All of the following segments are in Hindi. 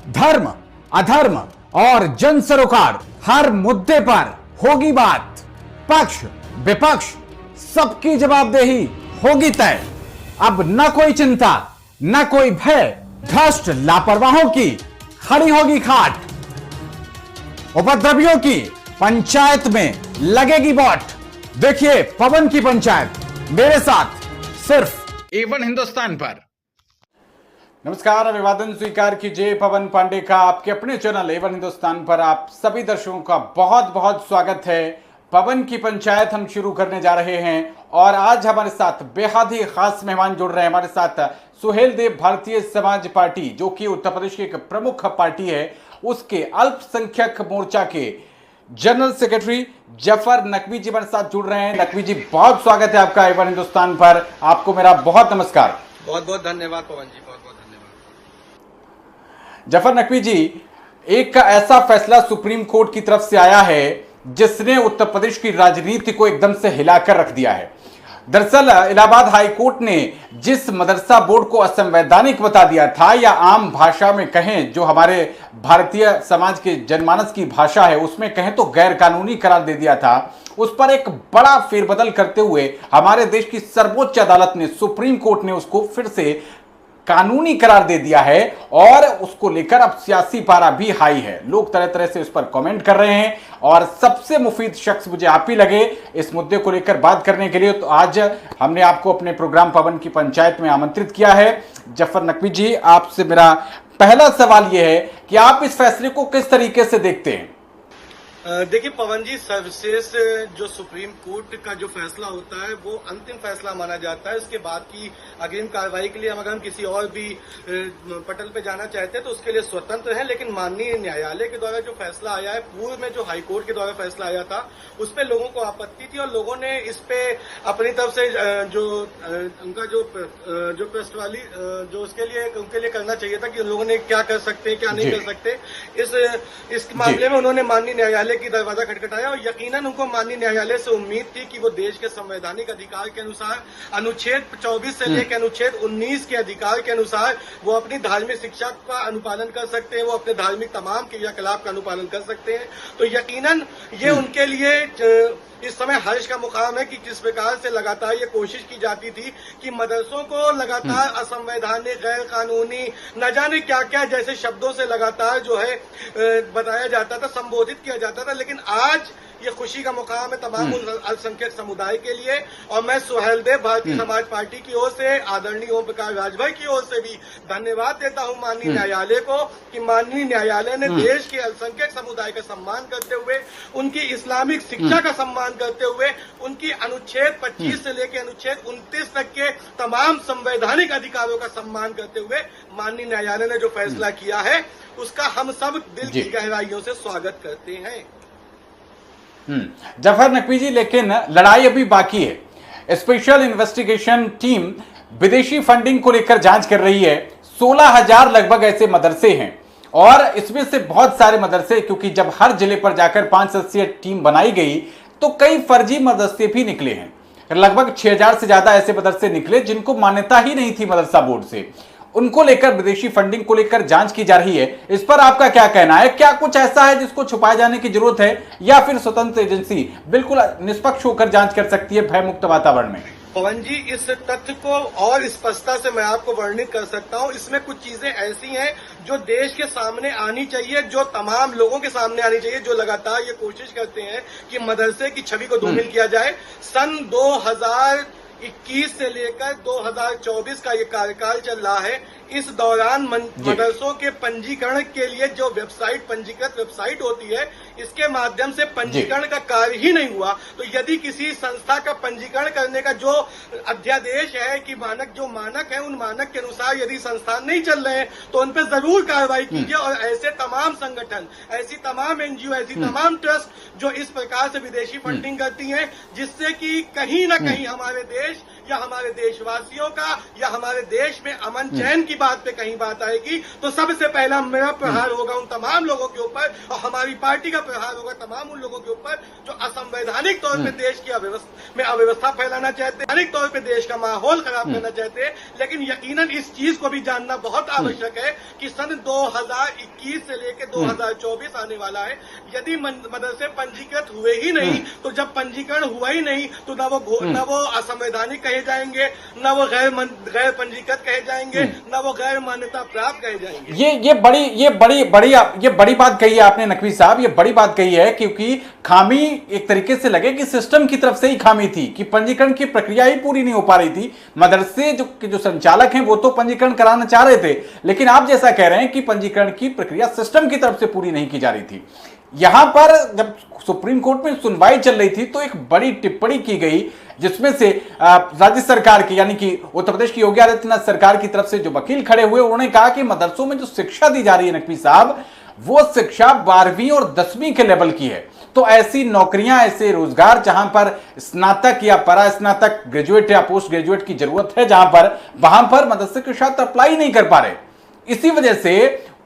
धर्म, अधर्म और जन सरोकार, हर मुद्दे पर होगी बात। पक्ष विपक्ष सबकी जवाबदेही होगी तय। अब न कोई चिंता, न कोई भय, भ्रष्ट लापरवाहों की खड़ी होगी खाट। उपद्रवियों की पंचायत में लगेगी वोट। देखिए पवन की पंचायत मेरे साथ सिर्फ A1 हिंदुस्तान पर। नमस्कार, अभिवादन स्वीकार कीजिए। पवन पांडे का आपके अपने चैनल A1 हिंदुस्तान पर आप सभी दर्शकों का बहुत बहुत स्वागत है। पवन की पंचायत हम शुरू करने जा रहे हैं और आज हमारे साथ बेहद ही खास मेहमान जुड़ रहे हैं। हमारे साथ सुहेल देव भारतीय समाज पार्टी, जो कि उत्तर प्रदेश की एक प्रमुख पार्टी है, उसके अल्पसंख्यक मोर्चा के जनरल सेक्रेटरी जफर नकवी जी हमारे साथ जुड़ रहे हैं। नकवी जी, बहुत स्वागत है आपका A1 हिंदुस्तान पर। आपको मेरा बहुत नमस्कार। बहुत बहुत धन्यवाद पवन जी, बहुत बहुत धन्यवाद। जफर नकवी जी, एक ऐसा फैसला सुप्रीम कोर्ट की तरफ से आया है जिसने उत्तर प्रदेश की राजनीति को एकदम से हिलाकर रख दिया है। दरअसल इलाहाबाद हाई कोर्ट ने जिस मदरसा बोर्ड को असंवैधानिक बता दिया था, या आम भाषा में कहें जो हमारे भारतीय समाज के जनमानस की भाषा है उसमें कहें तो गैर कानूनी करार दे दिया था, उस पर एक बड़ा फेरबदल करते हुए हमारे देश की सर्वोच्च अदालत ने, सुप्रीम कोर्ट ने उसको फिर से कानूनी करार दे दिया है और उसको लेकर अब सियासी पारा भी हाई है। लोग तरह तरह से उस पर कमेंट कर रहे हैं और सबसे मुफीद शख्स मुझे आप ही लगे इस मुद्दे को लेकर बात करने के लिए। तो आज हमने आपको अपने प्रोग्राम पवन की पंचायत में आमंत्रित किया है। जफर नकवी जी, आपसे मेरा पहला सवाल यह है कि आप इस फैसले को किस तरीके से देखते हैं? देखिए पवन जी, सर्वश्रेष्ठ जो सुप्रीम कोर्ट का जो फैसला होता है वो अंतिम फैसला माना जाता है। उसके बाद की अग्रिम कार्रवाई के लिए अगर हम किसी और भी पटल पे जाना चाहते हैं तो उसके लिए स्वतंत्र है। लेकिन माननीय न्यायालय के द्वारा जो फैसला आया है, पूर्व में जो हाई कोर्ट के द्वारा फैसला आया था उस पर लोगों को आपत्ति थी और लोगों ने इस पे अपनी तरफ से जो उनका जो प्रश्न वाली जो उनके लिए करना चाहिए था कि लोगों ने क्या कर सकते हैं, क्या नहीं कर सकते, इस मामले में उन्होंने माननीय न्यायालय की दरवाजा खटखटाया और यकीनन उनको माननीय न्यायालय से उम्मीद थी कि वो देश के संवैधानिक अधिकार के अनुसार अनुच्छेद 24 से लेकर अनुच्छेद 19 के अधिकार के अनुसार वो अपनी धार्मिक शिक्षा का अनुपालन कर सकते हैं, वो अपने धार्मिक तमाम क्रियाकलाप का अनुपालन कर सकते हैं। तो यकीनन ये उनके लिए इस समय हर्ष का मुकाम है कि किस प्रकार से लगातार ये कोशिश की जाती थी कि मदरसों को लगातार असंवैधानिक, गैर कानूनी, न जाने क्या क्या जैसे शब्दों से लगातार जो है बताया जाता था, संबोधित किया जाता था। लेकिन आज ये खुशी का मुकाम है तमाम अल्पसंख्यक समुदाय के लिए और मैं सुहेल देव भारतीय समाज पार्टी की ओर से, आदरणीय ओम प्रकाश राजभाई की ओर से भी धन्यवाद देता हूं माननीय न्यायालय को कि माननीय न्यायालय ने देश के अल्पसंख्यक समुदाय का सम्मान करते हुए, उनकी इस्लामिक शिक्षा का सम्मान करते हुए, उनकी अनुच्छेद 25 से लेकर अनुच्छेद 29 तक के तमाम संवैधानिक अधिकारों का सम्मान करते हुए माननीय न्यायालय ने जो फैसला किया है उसका हम सब दिल की गहराइयों से स्वागत करते हैं। जफर नकवी जी, लेकिन लड़ाई अभी बाकी है। स्पेशल इन्वेस्टिगेशन टीम विदेशी फंडिंग को लेकर जांच कर रही है। 16,000 लगभग ऐसे मदरसे हैं और इसमें से बहुत सारे मदरसे, क्योंकि जब हर जिले पर जाकर 5 सदस्यीय टीम बनाई गई तो कई फर्जी मदरसे भी निकले हैं। लगभग 6,000 से ज्यादा ऐसे मदरसे निकले जिनको मान्यता ही नहीं थी मदरसा बोर्ड से। उनको लेकर, विदेशी फंडिंग को लेकर जांच की जा रही है। इस पर आपका क्या कहना है? क्या कुछ ऐसा है जिसको छुपाए जाने की जरूरत है या फिर स्वतंत्र एजेंसी बिल्कुल निष्पक्ष होकर जांच कर सकती है भयमुक्त वातावरण में? पवन जी, इस तथ्य को और स्पष्टता से मैं आपको वर्णित कर सकता हूं। इसमें कुछ चीजें ऐसी हैं जो देश के सामने आनी चाहिए, जो तमाम लोगों के सामने आनी चाहिए, जो लगातार ये कोशिश करते हैं कि मदरसे की छवि को धूमिल किया जाए। सन 2021 से लेकर 2024 का ये कार्यकाल चल रहा है। इस दौरान मदरसों के पंजीकरण के लिए जो वेबसाइट, पंजीकृत वेबसाइट होती है, इसके माध्यम से पंजीकरण का कार्य ही नहीं हुआ। तो यदि किसी संस्था का पंजीकरण करने का जो अध्यादेश है कि जो मानक है, उन मानक के अनुसार यदि संस्थान नहीं चल रहे हैं तो उन पर जरूर कार्रवाई कीजिए। और ऐसे तमाम संगठन, ऐसी तमाम एनजीओ, ऐसी तमाम ट्रस्ट जो इस प्रकार से विदेशी फंडिंग करती हैं, जिससे कि कहीं न कहीं हमारे देश या हमारे देशवासियों का या हमारे देश में अमन चैन की बात पे कहीं बात आएगी तो सबसे पहला मेरा प्रहार होगा उन तमाम लोगों के ऊपर और हमारी पार्टी का प्रहार होगा तमाम उन लोगों के ऊपर जो असंवैधानिक तौर पे देश की अव्यवस्था फैलाना चाहते हैं, अनेक तौर पे देश का माहौल खराब करना चाहते हैं। लेकिन यकीनन इस चीज को भी जानना बहुत आवश्यक है कि सन 2021 से लेकर 2024 आने वाला है। यदि मदरसे पंजीकृत हुए ही नहीं तो जब पंजीकरण हुआ ही नहीं तो न वो असंवैधानिक कहे जाएंगे, न वो गैर पंजीकृत कहे जाएंगे, न वो गैर मान्यता प्राप्त कहे जाएंगे। ये बड़ी बात कही है आपने नकवी साहब, ये बड़ी बात कही है क्योंकि खामी एक तरीके से लगे कि सिस्टम की तरफ से ही खामी थी कि पंजीकरण की प्रक्रिया ही पूरी नहीं हो पा रही थी। मदरसे जो संचालक हैं वो तो पंजीकरण कराना चाह रहे थे, लेकिन आप जैसा कह रहे हैं कि पंजीकरण की प्रक्रिया सिस्टम की तरफ से पूरी नहीं की जा रही थी। यहां पर जब सुप्रीम कोर्ट में सुनवाई चल रही थी तो एक बड़ी टिप्पणी की गई जिसमें से राज्य सरकार की यानी कि उत्तर प्रदेश की योगी आदित्यनाथ सरकार की तरफ से जो वकील खड़े हुए उन्होंने कहा कि मदरसों में जो शिक्षा दी जा रही है नकवी साहब, वो शिक्षा 12वीं और 10वीं के लेवल की है। तो ऐसी नौकरियां, ऐसे रोजगार जहां पर स्नातक या परा स्नातक, ग्रेजुएट या पोस्ट ग्रेजुएट की जरूरत है, वहां पर मदरसे के छात्र अप्लाई नहीं कर पा रहे। इसी वजह से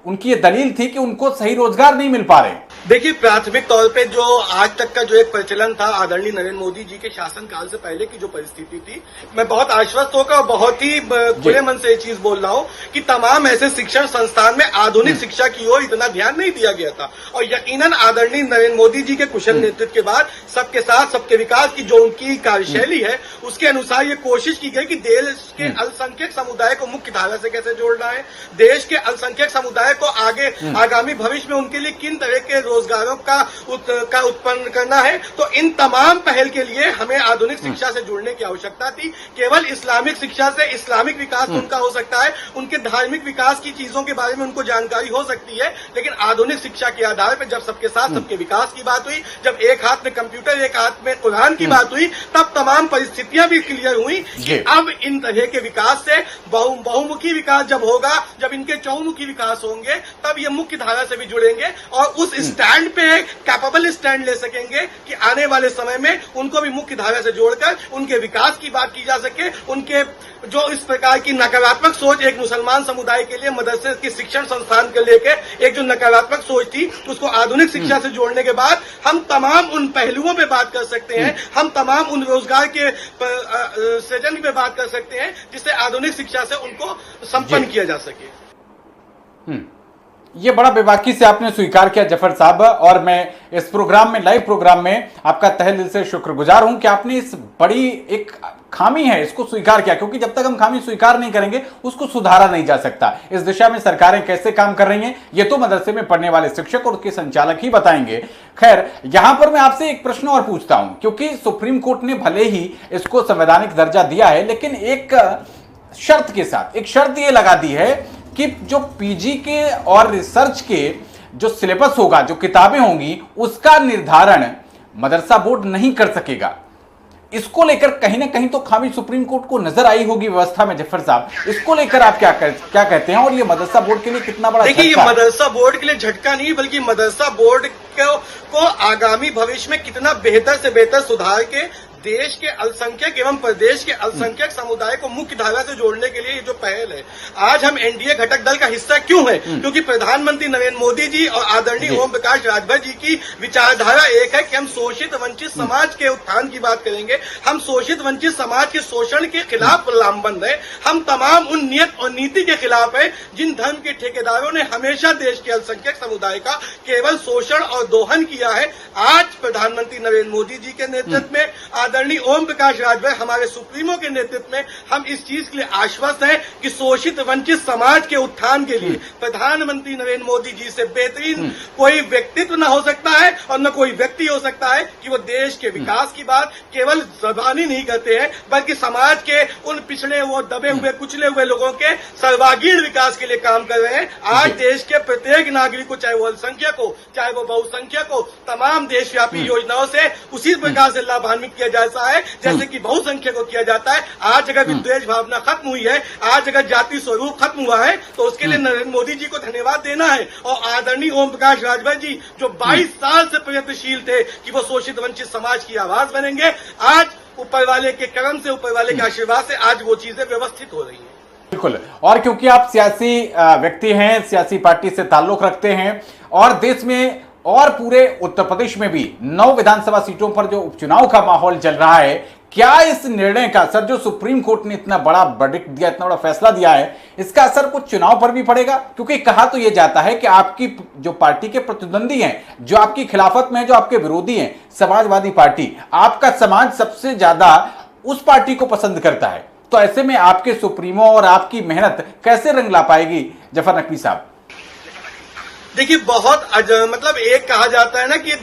उनकी ये दलील थी कि उनको सही रोजगार नहीं मिल पा रहे। देखिए, प्राथमिक तौर पे जो आज तक का जो एक प्रचलन था आदरणीय नरेंद्र मोदी जी के शासनकाल से पहले की जो परिस्थिति थी, मैं बहुत आश्वस्त होकर और बहुत ही खुले मन से ये चीज बोल रहा हूं कि तमाम ऐसे शिक्षण संस्थान में आधुनिक शिक्षा की ओर इतना ध्यान नहीं दिया गया था। और यकीनन आदरणीय नरेंद्र मोदी जी के कुशल नेतृत्व के बाद सबके साथ सबके विकास की जो उनकी कार्यशैली है उसके अनुसार ये कोशिश की गई कि देश के अल्पसंख्यक समुदाय को मुख्य धारा से कैसे जोड़ना है, देश के अल्पसंख्यक समुदाय को आगे आगामी भविष्य में उनके लिए किन तरह के रोजगारों का उत्पन्न करना है। तो इन तमाम पहल के लिए हमें आधुनिक शिक्षा से जुड़ने की आवश्यकता थी। केवल इस्लामिक शिक्षा से इस्लामिक विकास उनका हो सकता है, उनके धार्मिक विकास की चीजों के बारे में उनको जानकारी हो सकती है, लेकिन आधुनिक शिक्षा के आधार पर जब सबके साथ सबके विकास की बात हुई, जब एक हाथ में कंप्यूटर एक हाथ में कुरान की बात हुई, तब तमाम परिस्थितियां भी क्लियर हुई कि अब इन तरह के विकास से बहुमुखी विकास जब होगा, जब इनके चहुमुखी विकास होंगे, तब ये मुख्य धारा से भी जुड़ेंगे और उस स्टैंड पे कैपेबल स्टैंड ले सकेंगे कि आने वाले समय में उनको भी मुख्य धारा से जोड़कर उनके विकास की बात की जा सके। उनके जो इस प्रकार की नकारात्मक सोच एक मुसलमान समुदाय के लिए मदरसे के शिक्षण संस्थान को लेकर एक जो नकारात्मक सोच थी उसको आधुनिक शिक्षा से जोड़ने के बाद हम तमाम उन पहलुओं पे बात कर सकते हैं, हम तमाम उन रोजगार के सृजन पे बात कर सकते हैं जिससे आधुनिक शिक्षा से उनको संपन्न किया जा सके। ये बड़ा बेबाकी से आपने स्वीकार किया जफर साहब, और मैं इस प्रोग्राम में, लाइव प्रोग्राम में आपका तहे दिल से शुक्रगुजार हूं कि आपने इस बड़ी एक खामी है इसको स्वीकार किया, क्योंकि जब तक हम खामी स्वीकार नहीं करेंगे उसको सुधारा नहीं जा सकता। इस दिशा में सरकारें कैसे काम कर रही हैं ये तो मदरसे में पढ़ने वाले शिक्षक और उसके संचालक ही बताएंगे। खैर, यहां पर मैं आपसे एक प्रश्न और पूछता हूं, क्योंकि सुप्रीम कोर्ट ने भले ही इसको संवैधानिक दर्जा दिया है, लेकिन एक शर्त के साथ एक शर्त ये लगा दी है कि जो पीजी के और रिसर्च के जो सिलेबस होगा, जो किताबें होंगी, उसका निर्धारण मदरसा बोर्ड नहीं कर सकेगा। इसको लेकर कहीं ना कहीं तो खामी सुप्रीम कोर्ट को नजर आई होगी व्यवस्था में। जफर साहब, इसको लेकर आप क्या कहते हैं, और ये मदरसा बोर्ड के लिए कितना बड़ा देखिए, ये मदरसा बोर्ड के लिए झटका नहीं बल्कि मदरसा बोर्ड को आगामी भविष्य में कितना बेहतर से बेहतर सुधार के देश के अल्पसंख्यक एवं प्रदेश के अल्पसंख्यक समुदाय को मुख्य धारा से जोड़ने के लिए ये जो पहल है। आज हम एनडीए घटक दल का हिस्सा क्यों है? क्योंकि प्रधानमंत्री नरेंद्र मोदी जी और आदरणीय ओम प्रकाश राजभर जी की विचारधारा एक है कि हम शोषित वंचित समाज के उत्थान की बात करेंगे, हम शोषित वंचित समाज के शोषण के खिलाफ लामबंद है, हम तमाम उन नियत और नीति के खिलाफ है जिन धर्म के ठेकेदारों ने हमेशा देश के अल्पसंख्यक समुदाय का केवल शोषण और दोहन किया है। आज प्रधानमंत्री नरेंद्र मोदी जी के नेतृत्व में, आदरणीय ओम प्रकाश राजभर हमारे सुप्रीमो के नेतृत्व में हम इस चीज के लिए आश्वस्त हैं कि शोषित वंचित समाज के उत्थान के लिए प्रधानमंत्री नरेंद्र मोदी जी से बेहतरीन कोई व्यक्तित्व न हो सकता है और न कोई व्यक्ति हो सकता है कि वो देश के विकास की बात केवल जबानी नहीं करते हैं बल्कि समाज के उन पिछड़े हुए, दबे हुए, कुचले हुए लोगों के सर्वांगीण विकास के लिए काम कर रहे हैं। आज देश के प्रत्येक नागरिक को, चाहे वो अल्पसंख्यक हो चाहे वो बहुसंख्यक हो, तमाम देशव्यापी योजनाओं से उसी प्रकार से लाभान्वित किया जाता है जैसे कि बहुसंख्यक को किया जाता है। आज अगर विद्वेष भावना खत्म हुई है, आज अगर जाति स्वरूप खत्म हुआ है, तो उसके लिए नरेंद्र मोदी जी को धन्यवाद देना है। और आदरणीय ओम प्रकाश राजभर जी जो 22 साल से प्रयत्नशील थे कि वो शोषित वंचित समाज की आवाज बनेंगे, आज ऊपर वाले के कर्म से, ऊपर वाले के आशीर्वाद से आज वो चीजें व्यवस्थित हो रही हैं। बिल्कुल। और क्योंकि आप सियासी व्यक्ति हैं, सियासी पार्टी से ताल्लुक रखते हैं और देश में और पूरे उत्तर प्रदेश में भी 9 विधानसभा सीटों पर जो उपचुनाव का माहौल चल रहा है, क्या इस निर्णय का असर, जो सुप्रीम कोर्ट ने इतना बड़ा वर्डिक्ट दिया, इतना बड़ा फैसला दिया है, इसका असर कुछ चुनाव पर भी पड़ेगा? क्योंकि कहा तो यह जाता है कि आपकी जो पार्टी के प्रतिद्वंदी हैं, जो आपकी खिलाफत में, जो आपके विरोधी हैं, समाजवादी पार्टी, आपका समाज सबसे ज्यादा उस पार्टी को पसंद करता है। तो ऐसे में आपके सुप्रीमो और आपकी मेहनत कैसे रंग ला पाएगी जफर नकवी साहब? देखिए बहुत मतलब एक कहा जाता है ना कि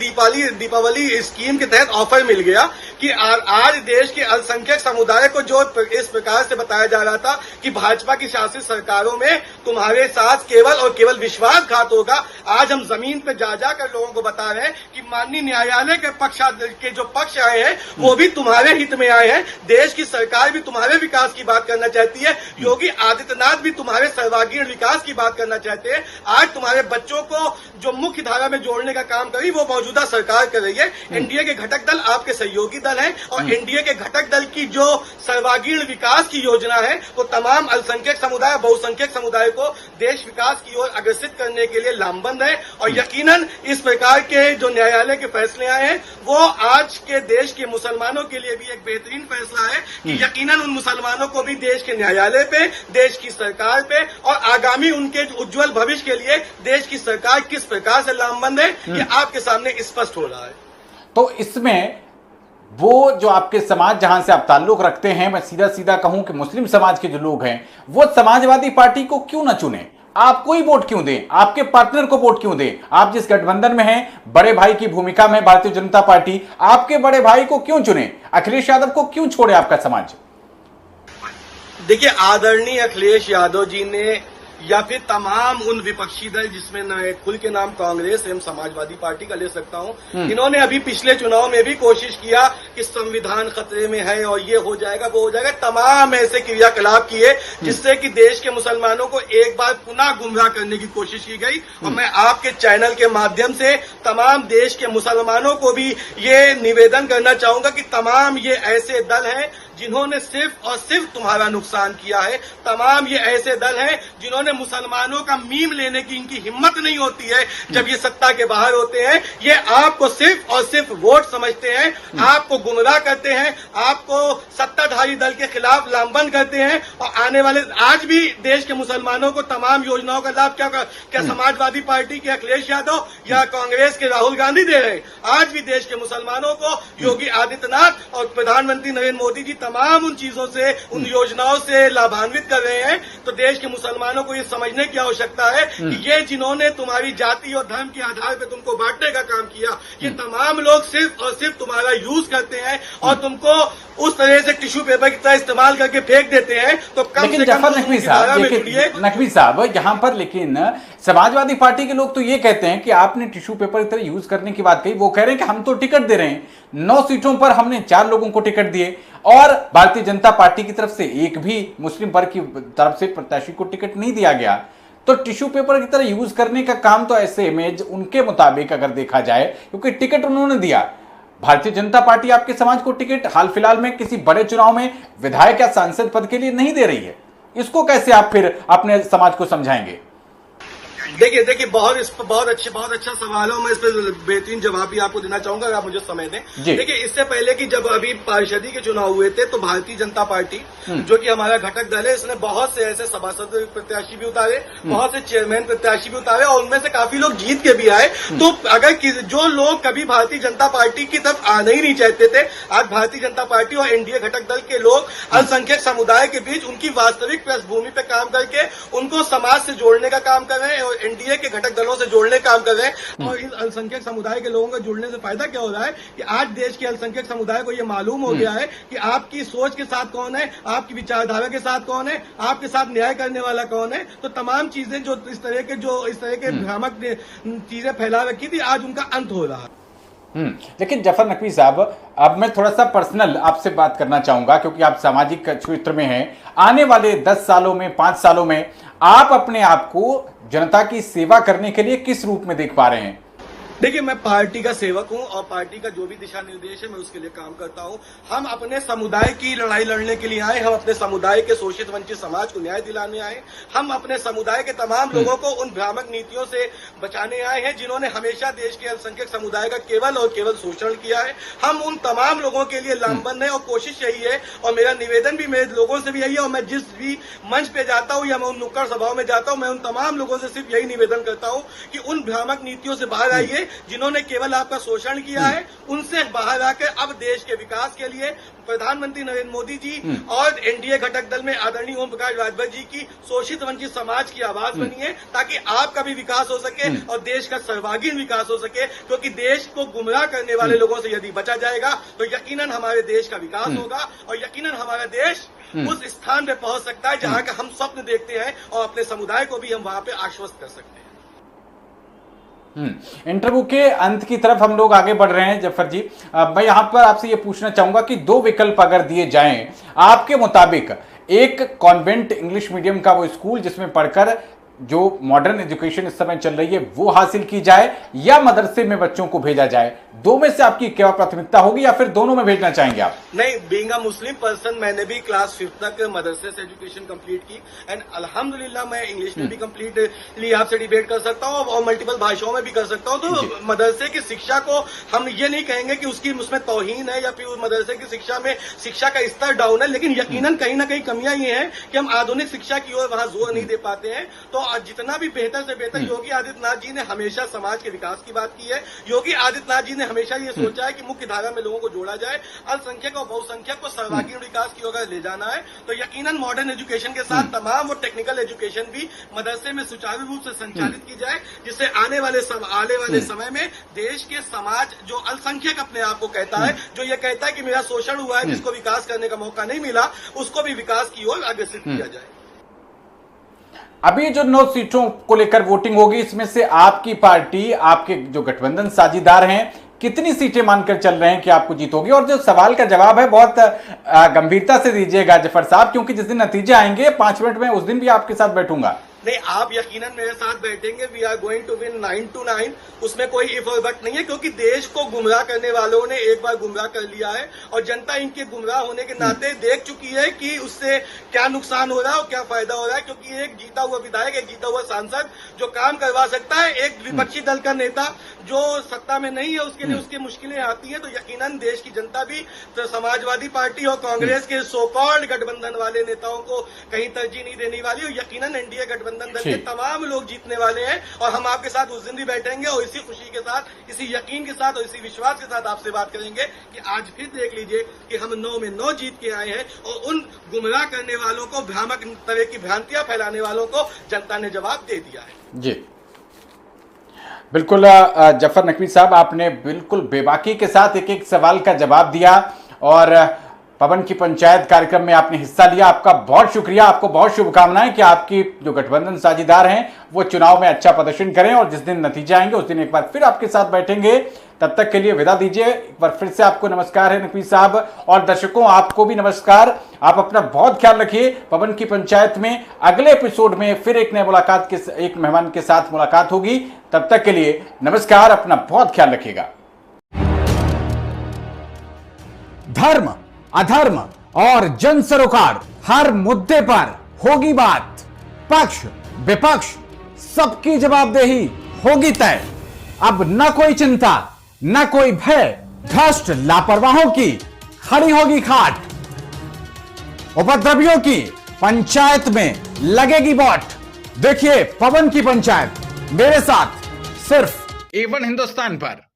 दीपावली स्कीम के तहत ऑफर मिल गया कि आज देश के अल्पसंख्यक समुदाय को जो इस प्रकार से बताया जा रहा था कि भाजपा की शासित सरकारों में तुम्हारे साथ केवल और केवल विश्वासघात होगा, आज हम जमीन पे जा जाकर लोगों को बता रहे हैं कि माननीय न्यायालय के जो पक्ष आए हैं वो भी तुम्हारे हित में आए हैं। देश की सरकार भी तुम्हारे विकास की बात करना चाहती है। योगी आदित्यनाथ भी तुम्हारे सर्वांगीण विकास की बात करना चाहते हैं। आज तुम्हारे बच्चों को जो मुख्य धारा में जोड़ने का काम करी वो मौजूदा सरकार कर रही है। एनडीए के घटक दल आपके सहयोगी दल हैं और एनडीए के घटक दल की जो सर्वांगीण विकास की योजना है वो तमाम अल्पसंख्यक समुदाय, बहुसंख्यक समुदाय को देश विकास की ओर अग्रसित करने के लिए लामबंद है। और यकीनन इस प्रकार के जो न्यायालय के फैसले आए हैं वो आज के देश के मुसलमानों के लिए भी एक बेहतरीन फैसला है कि यकीनन उन मुसलमानों को भी देश के न्यायालय पे, देश की सरकार पे और आगामी उनके उज्जवल भविष्य के लिए देश की सरकार किस प्रकार से लामबंद है ये आपके सामने स्पष्ट हो रहा है। तो इसमें वो जो आपके समाज जहां से आप ताल्लुक रखते हैं, मैं सीधा सीधा कहूं कि मुस्लिम समाज के जो लोग हैं वो समाजवादी पार्टी को क्यों ना चुने? आपको ही वोट क्यों दें? आपके पार्टनर को वोट क्यों दें? आप जिस गठबंधन में हैं, बड़े भाई की भूमिका में भारतीय जनता पार्टी, आपके बड़े भाई को क्यों चुने? अखिलेश यादव को क्यों छोड़े आपका समाज? देखिए आदरणीय अखिलेश यादव जी ने या फिर तमाम उन विपक्षी दल जिसमें न खुल के नाम कांग्रेस एवं समाजवादी पार्टी का ले सकता हूं, इन्होंने अभी पिछले चुनाव में भी कोशिश किया कि संविधान खतरे में है और ये हो जाएगा वो हो जाएगा, तमाम ऐसे क्रियाकलाप किए जिससे कि देश के मुसलमानों को एक बार पुनः गुमराह करने की कोशिश की गई। और मैं आपके चैनल के माध्यम से तमाम देश के मुसलमानों को भी ये निवेदन करना चाहूंगा कि तमाम ये ऐसे दल हैं जिन्होंने सिर्फ और सिर्फ तुम्हारा नुकसान किया है। तमाम ये ऐसे दल हैं जिन्होंने मुसलमानों का मीम लेने की इनकी हिम्मत नहीं होती है जब ये सत्ता के बाहर होते हैं। ये आपको सिर्फ और सिर्फ वोट समझते हैं, आपको गुमराह करते हैं, आपको सत्ताधारी दल के खिलाफ लामबंद करते हैं। और आने वाले आज भी देश के मुसलमानों को तमाम योजनाओं का लाभ क्या समाजवादी पार्टी के अखिलेश यादव या कांग्रेस के राहुल गांधी दे रहे हैं? आज भी देश के मुसलमानों को योगी आदित्यनाथ और प्रधानमंत्री नरेंद्र मोदी जी तमाम उन चीजों से, उन योजनाओं से लाभान्वित कर रहे हैं। तो देश के मुसलमानों को ये समझने की आवश्यकता है कि ये जिन्होंने तुम्हारी जाति और धर्म के आधार पर तुमको बांटने का काम किया, ये तमाम लोग सिर्फ और सिर्फ तुम्हारा यूज करते हैं और तुमको उस तरह से टिश्यू पेपर की तरह इस्तेमाल करके फेंक देते हैं। तो कम से कम नकवी साहब यहाँ पर लेकिन समाजवादी पार्टी के लोग तो ये कहते हैं कि आपने टिश्यू पेपर की तरह यूज करने की बात कही, वो कह रहे हैं कि हम तो टिकट दे रहे हैं, 9 सीटों पर हमने 4 लोगों को टिकट दिए और भारतीय जनता पार्टी की तरफ से एक भी मुस्लिम वर्ग की तरफ से प्रत्याशी को टिकट नहीं दिया गया। तो टिश्यू पेपर की तरह यूज करने का काम तो ऐसे में उनके मुताबिक अगर देखा जाए, क्योंकि टिकट उन्होंने दिया, भारतीय जनता पार्टी आपके समाज को टिकट हाल फिलहाल में किसी बड़े चुनाव में विधायक या सांसद पद के लिए नहीं दे रही है। इसको कैसे आप फिर अपने समाज को समझाएंगे? देखिए बहुत अच्छा सवाल है। मैं इस पर बेहतरीन जवाब भी आपको देना चाहूंगा अगर आप मुझे समय दें। देखिए इससे पहले कि जब अभी पार्षदी के चुनाव हुए थे तो भारतीय जनता पार्टी जो कि हमारा घटक दल है, इसने बहुत से ऐसे सभासद प्रत्याशी भी उतारे, बहुत से चेयरमैन प्रत्याशी भी उतारे और उनमें से काफी लोग जीत के भी आए। तो अगर जो लोग कभी भारतीय जनता पार्टी की तरफ आना ही नहीं चाहते थे, आज भारतीय जनता पार्टी और एनडीए घटक दल के लोग अल्पसंख्यक समुदाय के बीच उनकी वास्तविक पृष्ठभूमि पर काम करके उनको समाज से जोड़ने का काम कर रहे हैं और एनडीए के घटक दलों से जोड़ने का काम कर रहे हैं। और इन अल्पसंख्यक समुदाय के लोगों का जुड़ने से फायदा क्या हो रहा है कि आज देश के अल्पसंख्यक समुदाय को यह मालूम हो गया है कि आपकी सोच के साथ कौन है, आपकी विचारधारा के साथ कौन है, आपके साथ न्याय करने वाला कौन है। तो तमाम चीजें जो इस तरह के भ्रामक चीजें फैला रखी थी, आज उनका अंत हो रहा है। लेकिन जफर नकवी साहब, अब मैं थोड़ा सा पर्सनल आपसे बात करना चाहूंगा, क्योंकि आप सामाजिक क्षेत्र में हैं। आने वाले 10 सालों में, 5 सालों में आप अपने आप को जनता की सेवा करने के लिए किस रूप में देख पा रहे हैं? देखिए, मैं पार्टी का सेवक हूं और पार्टी का जो भी दिशा निर्देश है मैं उसके लिए काम करता हूं। हम अपने समुदाय की लड़ाई लड़ने के लिए आए, हम अपने समुदाय के शोषित वंचित समाज को न्याय दिलाने आए, हम अपने समुदाय के तमाम लोगों को उन भ्रामक नीतियों से बचाने आए हैं जिन्होंने हमेशा देश के अल्पसंख्यक समुदाय का केवल और केवल शोषण किया है। हम उन तमाम लोगों के लिए लामबंद है और कोशिश यही है और मेरा निवेदन भी मेरे लोगों से भी यही है और मैं जिस भी मंच पे जाता हूं या मैं उन नुक्कड़ सभाओं में जाता हूं, मैं उन तमाम लोगों से सिर्फ यही निवेदन करता हूं कि उन भ्रामक नीतियों से बाहर आइए जिन्होंने केवल आपका शोषण किया है, उनसे बाहर आकर अब देश के विकास के लिए प्रधानमंत्री नरेंद्र मोदी जी और एनडीए घटक दल में आदरणीय ओम प्रकाश राजभर जी की शोषित वंचित समाज की आवाज बनिए ताकि आपका भी विकास हो सके और देश का सर्वांगीण विकास हो सके, क्योंकि देश को गुमराह करने वाले लोगों से यदि बचा जाएगा तो यकीनन हमारे देश का विकास होगा और यकीनन हमारा देश उस स्थान पे पहुंच सकता है जहां का हम स्वप्न देखते हैं और अपने समुदाय को भी हम वहां पे आश्वस्त कर सकते हैं। इंटरव्यू के अंत की तरफ हम लोग आगे बढ़ रहे हैं जफर जी। मैं यहां पर आपसे यह पूछना चाहूंगा कि दो विकल्प अगर दिए जाएं आपके मुताबिक, एक कॉन्वेंट इंग्लिश मीडियम का वो स्कूल जिसमें पढ़कर जो मॉडर्न एजुकेशन इस समय चल रही है वो हासिल की जाए या मदरसे में बच्चों को भेजा जाए, दो में से आपकी क्या प्राथमिकता होगी या फिर दोनों में भेजना चाहेंगे आप? नहीं, बीइंग अ मुस्लिम पर्सन मैंने भी क्लास 5 तक मदरसे से एजुकेशन कंप्लीट की एंड अल्हम्दुलिल्लाह मैं इंग्लिश में भी कंप्लीटली आपसे डिबेट कर सकता हूं और मल्टीपल भाषाओं में भी कर सकता हूं। तो मदरसे की शिक्षा को हम ये नहीं कहेंगे कि उसमें तौहीन है या फिर उस मदरसे की शिक्षा में शिक्षा का स्तर डाउन है, लेकिन यकीनन कहीं ना कहीं कमियां ये हैं कि हम आधुनिक शिक्षा की ओर वहां जोर नहीं दे पाते हैं। तो जितना भी बेहतर से बेहतर योगी आदित्यनाथ जी ने हमेशा समाज के विकास की बात की है। योगी आदित्यनाथ जी ने हमेशा ये सोचा है कि मुख्य धारा में लोगों को जोड़ा जाए, अल्पसंख्यक और बहुसंख्यक को सर्वांगीण विकास की ओर ले जाना है। तो यकीनन मॉडर्न एजुकेशन के साथ तमाम वो टेक्निकल एजुकेशन भी मदरसे में सुचारू रूप से संचालित की जाए, जिससे आने वाले समय में देश के समाज जो अल्पसंख्यक अपने आप को कहता है, जो ये कहता है कि मेरा शोषण हुआ है, जिसको विकास करने का मौका नहीं मिला, उसको भी विकास की ओर अग्रसित किया जाए। अभी जो 9 सीटों को लेकर वोटिंग होगी, इसमें से आपकी पार्टी, आपके जो गठबंधन साझीदार हैं, कितनी सीटें मानकर चल रहे हैं कि आपको जीत होगी? और जो सवाल का जवाब है बहुत गंभीरता से दीजिएगा जफर साहब, क्योंकि जिस दिन नतीजे आएंगे 5 मिनट में, उस दिन भी आपके साथ बैठूंगा। नहीं, आप यकीनन मेरे साथ बैठेंगे। We are going to win 9-9, उसमें कोई इफ और बट नहीं है, क्योंकि देश को गुमराह करने वालों ने एक बार गुमराह कर लिया है और जनता इनके गुमराह होने के नाते देख चुकी है कि उससे क्या नुकसान हो रहा है और क्या फायदा हो रहा है। क्योंकि एक जीता हुआ विधायक, एक जीता हुआ सांसद जो काम करवा सकता है, एक विपक्षी दल का नेता जो सत्ता में नहीं है उसके लिए उसकी मुश्किलें आती है। तो यकीनन देश की जनता भी तो समाजवादी पार्टी और कांग्रेस के सो कॉल्ड गठबंधन वाले नेताओं को कहीं तरजीह नहीं देने वाली और यकीनन एनडीए गठबंधन दल के तमाम लोग जीतने वाले हैं और हम आपके साथ उस दिन भी बैठेंगे और इसी खुशी के साथ, इसी यकीन के साथ और इसी विश्वास के साथ आपसे बात करेंगे कि आज फिर देख लीजिए कि हम 9 में 9 जीत के आए हैं और उन गुमराह करने वालों को, भ्रामक तरह की भ्रांतियां फैलाने वालों को जनता ने जवाब दे दिया है। जी बिल्कुल जफर नकवी साहब, आपने बिल्कुल बेबाकी के साथ एक एक सवाल का जवाब दिया और पवन की पंचायत कार्यक्रम में आपने हिस्सा लिया। आपका बहुत शुक्रिया, आपको बहुत शुभकामनाएं कि आपकी जो गठबंधन साझीदार हैं वो चुनाव में अच्छा प्रदर्शन करें और जिस दिन नतीजे आएंगे उस दिन एक बार फिर आपके साथ बैठेंगे। तब तक के लिए विदा दीजिए। एक बार फिर से आपको नमस्कार है नकवी साहब, और दर्शकों आपको भी नमस्कार। आप अपना बहुत ख्याल रखिए। पवन की पंचायत में अगले एपिसोड में फिर एक नए मुलाकात के एक मेहमान के साथ मुलाकात होगी। तब तक के लिए नमस्कार, अपना बहुत ख्याल रखिएगा। धर्म, अधर्म और जन सरोकार, हर मुद्दे पर होगी बात। पक्ष विपक्ष सबकी जवाबदेही होगी तय। अब न कोई चिंता, न कोई भय, भ्रष्ट लापरवाहों की खड़ी होगी खाट। उपद्रवियों की पंचायत में लगेगी वोट। देखिए पवन की पंचायत मेरे साथ सिर्फ A1 हिंदुस्तान पर।